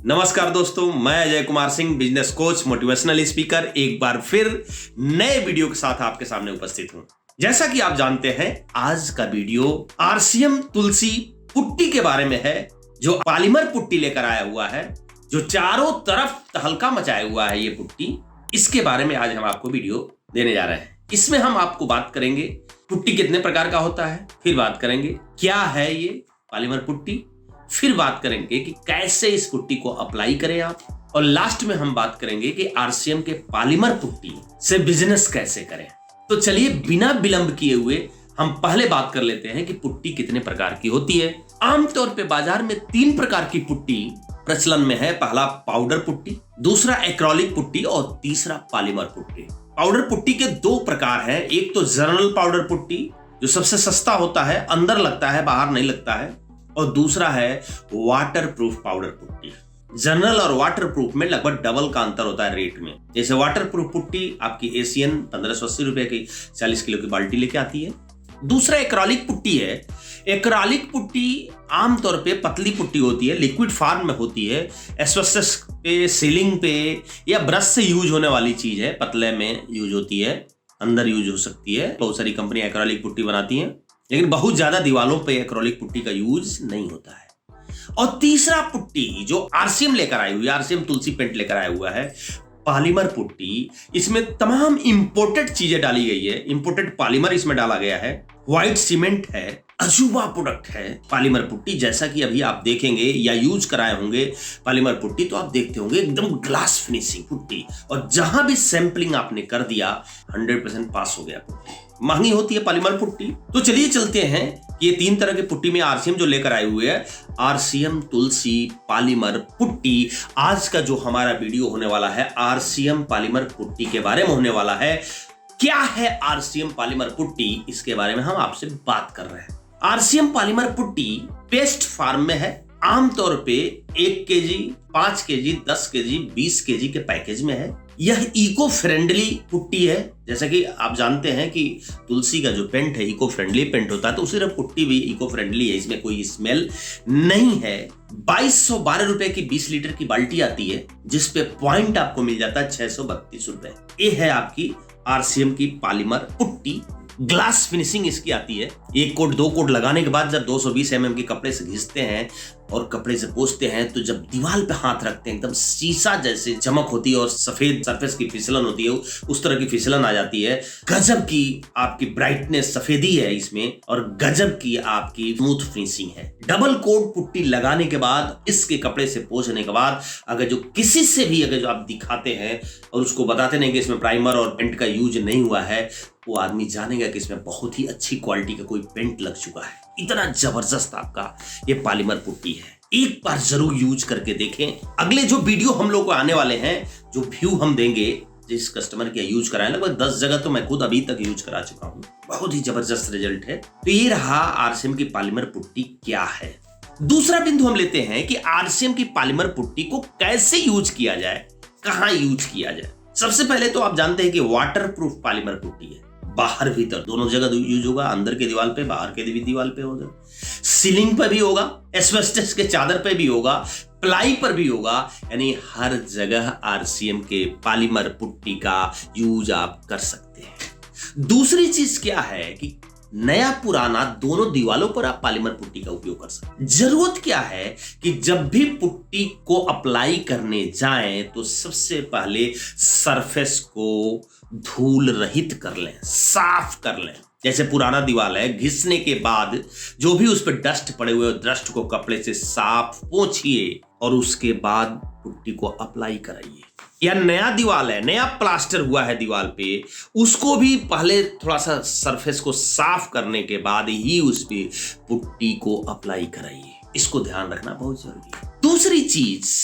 नमस्कार दोस्तों, मैं Ajay Kumar Singh, business coach, motivational speaker, एक बार फिर नए वीडियो के साथ आपके सामने उपस्थित हूं। जैसा कि आप जानते हैं, आज का वीडियो आरसीएम तुलसी पुट्टी के बारे में है, जो पॉलीमर पुट्टी लेकर आया हुआ है, जो चारों तरफ तहलका मचाया हुआ है। ये पुट्टी, इसके बारे में आज हम आपको वीडियो देने जा रहे हैं। इसमें हम आपको बात करेंगे पुट्टी कितने प्रकार का होता है, फिर बात करेंगे क्या है ये पॉलीमर पुट्टी, फिर बात करेंगे कि कैसे इस पुट्टी को अप्लाई करें आप, और लास्ट में हम बात करेंगे कि आरसीएम के पॉलीमर पुट्टी से बिजनेस कैसे करें। तो चलिए बिना विलंब किए हुए हम पहले बात कर लेते हैं कि पुट्टी कितने प्रकार की होती है। आमतौर पे बाजार में 3 प्रकार की पुट्टी प्रचलन में है। पहला पाउडर पुट्टी, दूसरा एक्रेलिक पुट्टी और तीसरा पॉलीमर पुट्टी। पाउडर पुट्टी के 2 प्रकार हैं। एक तो जनरल पाउडर पुट्टी, जो सबसे सस्ता होता है, अंदर लगता है, बाहर नहीं लगता है, और दूसरा है वाटरप्रूफ पाउडर पुट्टी। जनरल और वाटरप्रूफ में लगभग डबल का अंतर होता है रेट में। जैसे वाटरप्रूफ पुट्टी आपकी एशियन 1580 रुपए की 40 किलो की बाल्टी लेके आती है। दूसरा एक्रेलिक पुट्टी है। एक्रेलिक पुट्टी आमतौर पे पतली पुट्टी होती है, लिक्विड फॉर्म में होती है, एस्बेस्टस पे, सीलिंग पे या ब्रश से यूज होने वाली चीज है, पतले में यूज होती है, अंदर यूज हो सकती है। बहुत सारी कंपनी एक्रेलिक पुट्टी बनाती हैं, लेकिन बहुत ज्यादा दीवालों पे एक्रेलिक पुट्टी का यूज नहीं होता है। और तीसरा पुट्टी जो आरसीएम लेकर आई हुई है, आरसीएम तुलसी पेंट लेकर आया हुआ है, पॉलीमर पुट्टी। इसमें तमाम इंपोर्टेड चीजें डाली गई है, इंपोर्टेड पॉलीमर इसमें डाला गया है, व्हाइट सीमेंट है, अजूबा प्रोडक्ट है पॉलीमर पुट्टी। जैसा कि अभी आप देखेंगे या यूज कराए होंगे पॉलीमर पुट्टी, तो आप देखते होंगे एकदम ग्लास फिनिशिंग पुट्टी, और जहां भी सैंपलिंग आपने कर दिया 100% पास हो गया पुट्टी। महंगी होती है पॉलीमर पुट्टी। तो चलिए चलते हैं कि ये 3 तरह के पुट्टी में आरसीएम जो लेकर आए हुए हैं, आरसीएम तुलसी पॉलीमर पुट्टी। आज का जो हमारा वीडियो होने वाला है आरसीएम पॉलीमर पुट्टी के बारे में होने वाला है। क्या है आरसीएम पॉलीमर पुट्टी, इसके बारे में हम आपसे बात कर रहे हैं। RCM polymer putty paste form में है। आमतौर पे 1 केजी, 5 केजी, 10 केजी, 20 केजी के पैकेज में है। यह इको फ्रेंडली पुट्टी है। जैसा कि आप जानते हैं कि तुलसी का जो पेंट है इको फ्रेंडली पेंट होता है, तो उसी तरह पुट्टी भी इको फ्रेंडली है, इसमें कोई स्मेल नहीं है। 2212 रुपए की 20 लीटर की बाल्टी आती है, जिसपे पॉइंट आपको मिल जाता है 632 रुपए। ये है आपकी आरसीएम की पॉलीमर पुट्टी। ग्लास फिनिशिंग इसकी आती है। 1 कोट 2 कोट लगाने के बाद जब 220 mm के कपड़े से घिसते हैं और कपड़े से पोंछते हैं, तो जब दीवार पे हाथ रखते हैं एकदम शीशा जैसे चमक होती है और सफेद सरफेस की फिसलन होती है, उस तरह की फिसलन आ जाती है। गजब की आपकी ब्राइटनेस, सफेदी है इसमें, और गजब की आपकी स्मूथ फिनिशिंग है। डबल कोट पुट्टी लगाने के बाद, इसके कपड़े से पोंछने के बाद, अगर जो किसी से भी अगर जो आप दिखाते हैं और उसको बताते नहीं कि इसमें प्राइमर और पेंट का यूज नहीं हुआ है, वो आदमी जानेगा कि इसमें बहुत ही अच्छी क्वालिटी का कोई पेंट लग चुका है। इतना जबरदस्त आपका ये पॉलीमर पुट्टी है। एक बार जरूर यूज करके देखें। अगले जो वीडियो हम लोग को आने वाले हैं, जो व्यू हम देंगे जिस कस्टमर के यूज कराए, लगभग 10 जगह तो मैं खुद अभी तक यूज करा चुका हूं। बहुत ही जबरदस्त रिजल्ट है। तो ये रहा आरसीएम की पॉलीमर पुट्टी क्या है। दूसरा बिंदु हम लेते हैं कि आरसीएम की पॉलीमर पुट्टी को कैसे यूज किया जाए, कहां यूज किया जाए। सबसे पहले तो आप जानते हैं कि वाटरप्रूफ पॉलीमर पुट्टी है, बाहर भीतर दोनों जगह यूज होगा। अंदर के दीवार पे, बाहर के भी दीवार पे होगा, सीलिंग पे भी होगा, एस्बेस्टस के चादर पे भी होगा, प्लाई पर भी होगा, यानी हर जगह आरसीएम के पॉलीमर पुट्टी का यूज आप कर सकते हैं। दूसरी चीज क्या है कि नया पुराना दोनों दीवालों पर आप पॉलीमर पुट्टी का उपयोग कर सकते हैं। जरूरत क्या है कि जब भी पुट्टी को अप्लाई करने जाएं, तो सबसे पहले सरफेस को धूल रहित कर लें, साफ कर लें। जैसे पुराना दीवार है, घिसने के बाद जो भी उस पर डस्ट पड़े हुए, डस्ट को कपड़े से साफ पोंछिए और उसके बाद पुट्टी को अप्लाई कराइए। या नया दीवार है, नया प्लास्टर हुआ है दीवार पे, उसको भी पहले थोड़ा सा सरफेस को साफ करने के बाद ही उस पे पुट्टी को अप्लाई कराइए। इसको ध्यान रखना बहुत जरूरी है। दूसरी चीज,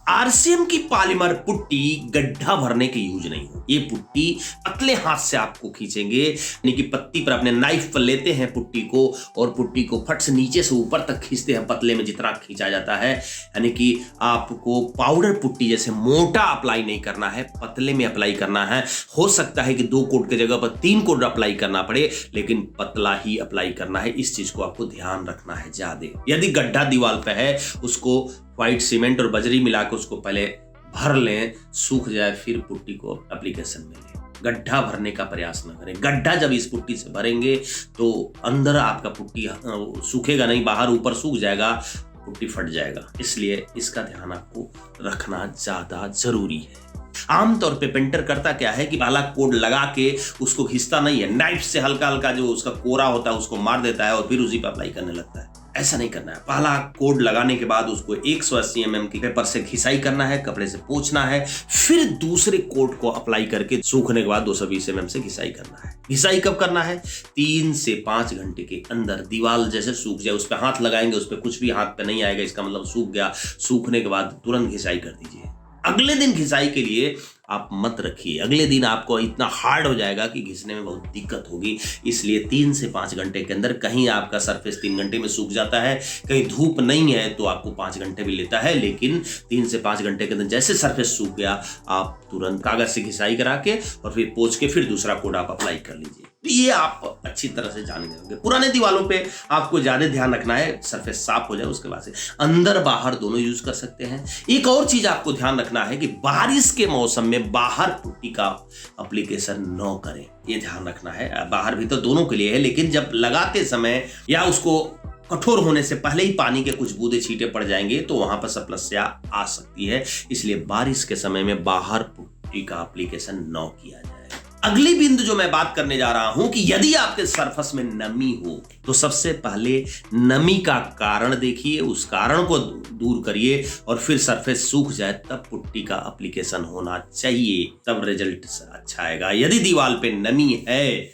आरसीएम की पॉलीमर पुट्टी गड्ढा भरने के यूज नहीं हो। ये पुट्टी पतले हाथ से आपको खींचेंगे, यानी कि पत्ती पर अपने नाइफ पर लेते हैं पुट्टी को और पुट्टी को फट से नीचे से ऊपर तक खींचते हैं, पतले में जितना खींचा जाता है। यानी कि आपको पाउडर पुट्टी जैसे मोटा अप्लाई नहीं करना है, पतले में अप्लाई करना है। हो सकता है कि 2 कोट की जगह पर 3 कोट अप्लाई करना पड़े, लेकिन पतला ही अप्लाई करना है। इस चीज को आपको ध्यान रखना है ज्यादा। यदि गड्ढा दीवार पे है, उसको व्हाइट सीमेंट और बजरी मिला के उसको पहले भर लें, सूख जाए, फिर पुट्टी को एप्लीकेशन में लें। गड्ढा भरने का प्रयास न करें। गड्ढा जब इस पुट्टी से भरेंगे तो अंदर आपका पुट्टी सूखेगा नहीं, बाहर ऊपर सूख जाएगा, पुट्टी फट जाएगा। इसलिए इसका ध्यान आपको रखना ज्यादा जरूरी है। आमतौर पे पेंटर करता क्या है कि पहला कोड लगा के उसको घिसता नहीं है, नाइफ से हल्का हल्का जो उसका कोरा होता है उसको मार देता है और फिर उसी पर अप्लाई करने लगता है। ऐसा नहीं करना है। पहला कोड लगाने के बाद उसको 180 mm की पेपर से घिसाई करना है, कपड़े से पोंछना है, फिर दूसरे कोड को अप्लाई करके सूखने के बाद 220 mm से घिसाई करना है। घिसाई कब करना है? 3 से 5 घंटे के अंदर। दीवार जैसे सूख जाए, उस पर हाथ लगाएंगे, उस पर कुछ भी हाथ पे नहीं आएगा, इसका मतलब सूख गया। सूखने के बाद तुरंत घिसाई कर दीजिए। अगले दिन घिसाई के लिए आप मत रखिए, अगले दिन आपको इतना हार्ड हो जाएगा कि घिसने में बहुत दिक्कत होगी। इसलिए 3 से 5 घंटे के अंदर, कहीं आपका सरफेस 3 घंटे में सूख जाता है, कहीं धूप नहीं है तो आपको 5 घंटे भी लेता है, लेकिन 3 से 5 घंटे के अंदर जैसे सरफेस सूख गया, आप तुरंत कागज से घिसाई करा के और फिर पोंछ के फिर दूसरा कोड आप अप्लाई कर लीजिए। तो ये आप अच्छी तरह से जान गए होंगे। पुराने दीवालों पे आपको ज्यादा ध्यान रखना है, सरफेस साफ हो जाए उसके बाद से अंदर बाहर दोनों यूज कर सकते हैं। एक और चीज आपको ध्यान रखना है कि बारिश के मौसम में बाहर पुट्टी का एप्लीकेशन न करें, ये ध्यान रखना है। बाहर भी तो दोनों के लिए है, लेकिन जब लगाते समय या उसको कठोर होने से पहले ही पानी के कुछ बूंदे छींटे पड़ जाएंगे तो वहां पर समस्या आ सकती है। इसलिए बारिश के समय में बाहर पुट्टी का एप्लीकेशन न किया जाए। अगली बिंदु जो मैं बात करने जा रहा हूं कि यदि आपके सरफेस में नमी हो तो सबसे पहले नमी का कारण देखिए, उस कारण को दूर करिए और फिर सरफेस सूख जाए तब पुट्टी का एप्लीकेशन होना चाहिए, तब रिजल्ट अच्छा आएगा। यदि दीवार पे नमी है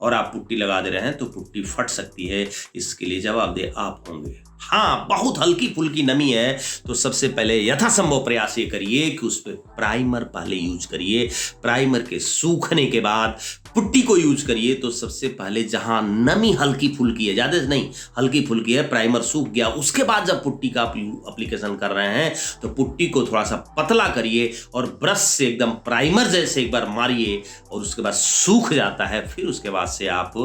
और आप पुट्टी लगा दे रहे हैं तो पुट्टी फट सकती है, इसके लिए जवाबदेह आप होंगे। हाँ, बहुत हल्की फुल्की नमी है तो सबसे पहले यथासंभव प्रयास ये करिए कि उस पर प्राइमर पहले यूज करिए। प्राइमर के सूखने के बाद पुट्टी को यूज करिए। तो सबसे पहले जहां नमी हल्की फुल्की है, ज्यादा नहीं हल्की फुल्की है, प्राइमर सूख गया, उसके बाद जब पुट्टी का एप्लीकेशन कर रहे हैं तो पुट्टी को थोड़ा सा पतला करिए और ब्रश से एकदम प्राइमर जैसे एक बार मारिए और उसके बाद सूख जाता है, फिर उसके बाद से आप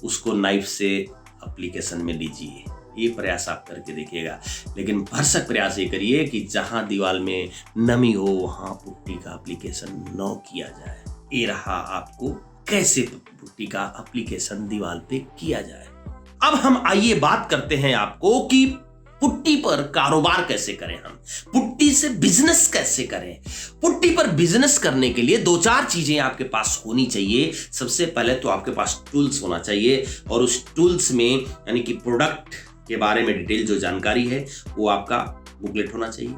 उसको नाइफ से एप्लीकेशन में लीजिए। ये प्रयास आप करके देखिएगा, लेकिन भरसक प्रयास ये करिए कि जहां दीवार में नमी हो वहां पुट्टी का एप्लीकेशन न किया जाए। ये रहा आपको कैसे पुट्टी का एप्लीकेशन दीवार पे किया जाए। अब हम आइए बात करते हैं आपको कि पुट्टी पर कारोबार कैसे करें, हम पुट्टी से बिजनेस कैसे करें। पुट्टी पर बिजनेस करने के लिए 2-4 चीजें आपके पास होनी चाहिए। सबसे पहले तो आपके पास टूल्स होना चाहिए और उस टूल्स में यानी कि प्रोडक्ट के बारे में डिटेल जो जानकारी है वो आपका बुकलेट होना चाहिए।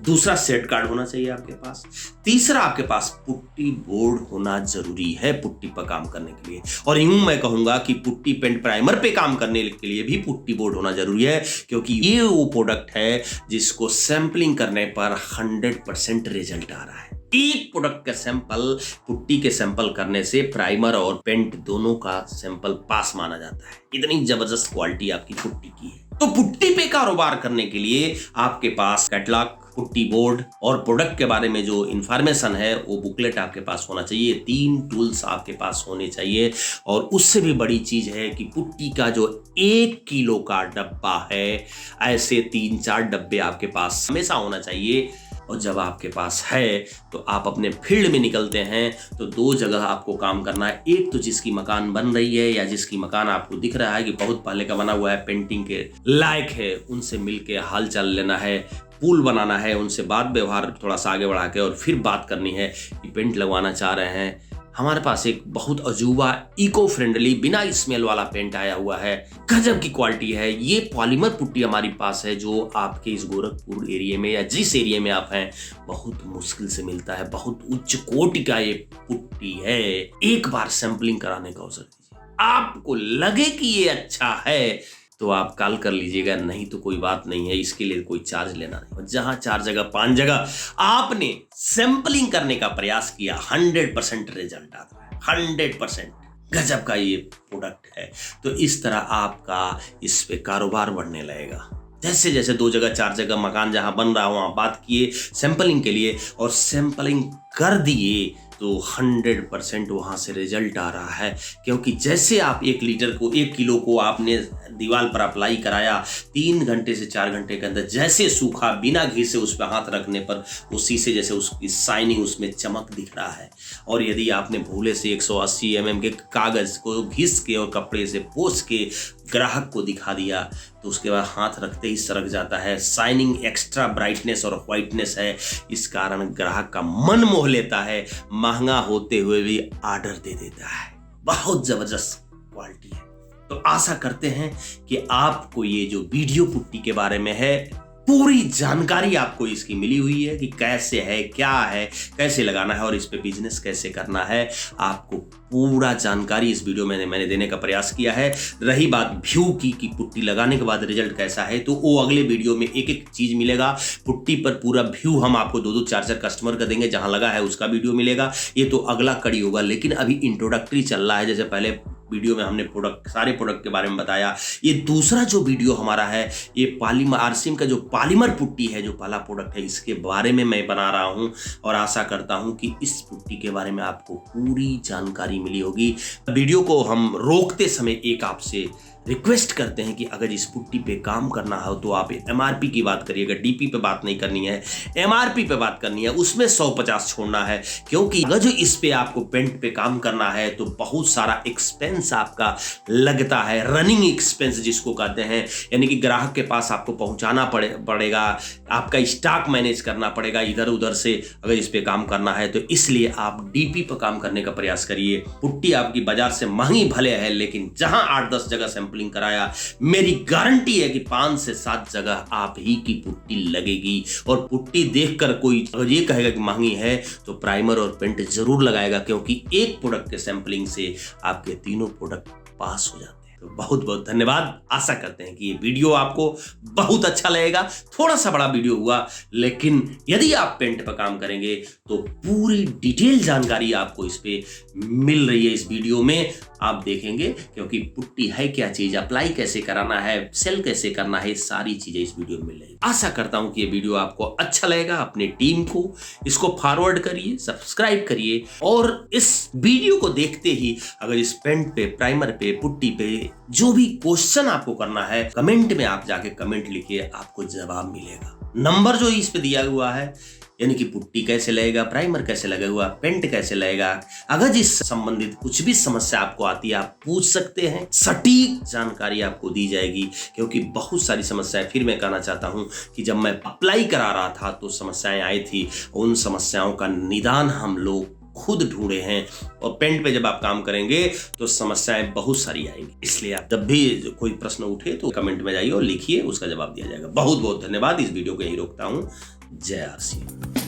दूसरा सेट कार्ड होना चाहिए आपके पास। तीसरा आपके पास पुट्टी बोर्ड होना जरूरी है पुट्टी पर काम करने के लिए। और यूं मैं कहूंगा कि पुट्टी पेंट प्राइमर पे काम करने के लिए भी पुट्टी बोर्ड होना जरूरी है, क्योंकि ये वो प्रोडक्ट है जिसको सैंपलिंग करने पर 100% रिजल्ट आ रहा है। एक प्रोडक्ट का सैंपल पुट्टी के सैंपल करने से प्राइमर और पेंट दोनों का सैंपल पास माना जाता है। इतनी जबरदस्त क्वालिटी आपकी पुट्टी की है। तो पुट्टी पे कारोबार करने के लिए आपके पास कैटलॉग, पुट्टी बोर्ड और प्रोडक्ट के बारे में जो इंफॉर्मेशन है वो बुकलेट आपके पास होना चाहिए। 3 टूल्स आपके पास होने चाहिए। और उससे भी बड़ी चीज है कि पुट्टी का जो 1 किलो का डब्बा है, ऐसे 3-4 डब्बे आपके पास हमेशा होना चाहिए। और जब आपके पास है तो आप अपने फील्ड में निकलते हैं तो 2 जगह आपको काम करना है। एक तो जिसकी मकान बन रही है या जिसकी मकान आपको दिख रहा है कि बहुत पहले का बना हुआ है, पेंटिंग के लायक है, उनसे मिलके हाल चाल लेना है। पुल बनाना है, उनसे बात व्यवहार थोड़ा सा आगे बढ़ा के और फिर बात करनी है कि पेंट लगवाना चाह रहे हैं। हमारे पास एक बहुत अजूबा इको फ्रेंडली बिना स्मेल वाला पेंट आया हुआ है, गजब की क्वालिटी है। ये पॉलीमर पुट्टी हमारे पास है जो आपके इस गोरखपुर एरिया में या जिस एरिया में आप हैं बहुत मुश्किल से मिलता है। बहुत उच्च कोटि का ये पुट्टी है। एक बार सैंपलिंग कराने का अवसर दीजिए। आपको लगे कि ये अच्छा है तो आप कॉल कर लीजिएगा, नहीं तो कोई बात नहीं है, इसके लिए कोई चार्ज लेना नहीं। और जहां 4 जगह 5 जगह आपने सैंपलिंग करने का प्रयास किया, 100% रिजल्ट आता है। 100% गजब का ये प्रोडक्ट है। तो इस तरह आपका इस पे कारोबार बढ़ने लगेगा। जैसे जैसे 2 जगह 4 जगह मकान जहां बन रहा हो वहां बात किए सैंपलिंग के लिए और सैंपलिंग कर दिए तो 100% वहां से रिजल्ट आ रहा है। क्योंकि जैसे आप 1 किलो को आपने दीवार पर अप्लाई कराया, 3 घंटे से 4 घंटे के अंदर जैसे सूखा, बिना घी से उस पर हाथ रखने पर वो शीशे जैसे उसकी शाइनिंग, उसमें चमक दिख रहा है। और यदि आपने भूले से 180 mm के कागज को घिस के और कपड़े से पोंछ के ग्राहक को दिखा दिया तो उसके बाद हाथ रखते ही सरक जाता है। शाइनिंग, एक्स्ट्रा ब्राइटनेस और व्हाइटनेस है, इस कारण ग्राहक का मन मोह लेता है, महंगा होते हुए भी ऑर्डर दे देता है। बहुत जबरदस्त क्वालिटी है। तो आशा करते हैं कि आपको ये जो वीडियो पुट्टी के बारे में है पूरी जानकारी आपको इसकी मिली हुई है कि कैसे है, क्या है, कैसे लगाना है और इस पे बिजनेस कैसे करना है। आपको पूरा जानकारी इस वीडियो में मैंने देने का प्रयास किया है। रही बात व्यू की कि पुट्टी लगाने के बाद रिजल्ट कैसा है, तो वो अगले वीडियो में एक एक चीज मिलेगा। पुट्टी पर पूरा व्यू हम आपको 2-2 4-4 कस्टमर का देंगे, जहां लगा है उसका वीडियो मिलेगा। ये तो अगला कड़ी होगा, लेकिन अभी इंट्रोडक्टरी चल रहा है। जैसे पहले वीडियो में हमने सारे प्रोडक्ट के बारे में बताया, ये दूसरा जो वीडियो हमारा है ये पॉलीमर आरसीएम का जो पॉलीमर पुट्टी है, जो पहला प्रोडक्ट है, इसके बारे में मैं बना रहा हूं और आशा करता हूं कि इस पुट्टी के बारे में आपको पूरी जानकारी मिली होगी। वीडियो को हम रोकते समय एक आपसे रिक्वेस्ट करते हैं कि अगर इस पुट्टी पे काम करना हो तो आप एमआरपी की बात करिएगा, डीपी पे बात नहीं करनी है, एमआरपी पे बात करनी है, उसमें 150 छोड़ना है। क्योंकि अगर जो इस पे आपको पेंट पे काम करना है तो बहुत सारा एक्सपेंस आपका लगता है, रनिंग एक्सपेंस जिसको कहते हैं, यानी कि ग्राहक के पास आपको पहुंचाना पड़ेगा, आपका स्टॉक मैनेज करना पड़ेगा इधर उधर से, अगर इस पे काम करना है तो इसलिए आप डीपी पर काम करने का प्रयास करिए। पुट्टी आपकी बाजार से महंगी भले है, लेकिन जहां 8-10 जगह सैंपलिंग कराया, मेरी गारंटी है कि 5 से 7 जगह आप ही की पुट्टी लगेगी। और पुट्टी देखकर कोई अगर ये कहेगा कि महंगी है तो प्राइमर और पेंट जरूर लगाएगा, क्योंकि एक प्रोडक्ट के सैंपलिंग से आपके तीनों प्रोडक्ट पास हो जाते हैं। तो बहुत बहुत धन्यवाद। आशा करते हैं कि ये वीडियो आपको बहुत अच्छा लगेगा। थोड़ा सा बड़ा वीडियो हुआ, लेकिन यदि आप पेंट पर काम करेंगे तो पूरी डिटेल जानकारी आपको इस पे मिल रही है। इस वीडियो में आप देखेंगे, क्योंकि पुट्टी है क्या चीज, अप्लाई कैसे कराना है, सेल कैसे करना है, सारी चीजें इस वीडियो में मिल रही है। आशा करता हूं कि ये वीडियो आपको अच्छा लगेगा। अपनी टीम को इसको फॉरवर्ड करिए, सब्सक्राइब करिए और इस वीडियो को देखते ही अगर इस पेंट पे, प्राइमर पे, पुट्टी पे जो भी क्वेश्चन आपको करना है, कमेंट में आप जाके कमेंट लिखिए, आपको जवाब मिलेगा। नंबर जो इस पे दिया हुआ है, यानी कि पुट्टी कैसे लगेगा, प्राइमर कैसे लगा हुआ, पेंट कैसे लगेगा, अगर जिस संबंधित कुछ भी समस्या आपको आती है आप पूछ सकते हैं। सटीक जानकारी आपको दी जाएगी, क्योंकि बहुत सारी समस्याएं, फिर मैं कहना चाहता हूं कि जब मैं अप्लाई करा रहा था तो समस्याएं आई थी, उन समस्याओं का निदान हम लोग खुद ढूंढे हैं। और पेंट पे जब आप काम करेंगे तो समस्याएं बहुत सारी आएंगी, इसलिए आप जब भी कोई प्रश्न उठे तो कमेंट में जाइए और लिखिए, उसका जवाब दिया जाएगा। बहुत बहुत धन्यवाद। इस वीडियो को यहीं रोकता हूं। जय आरसीएम।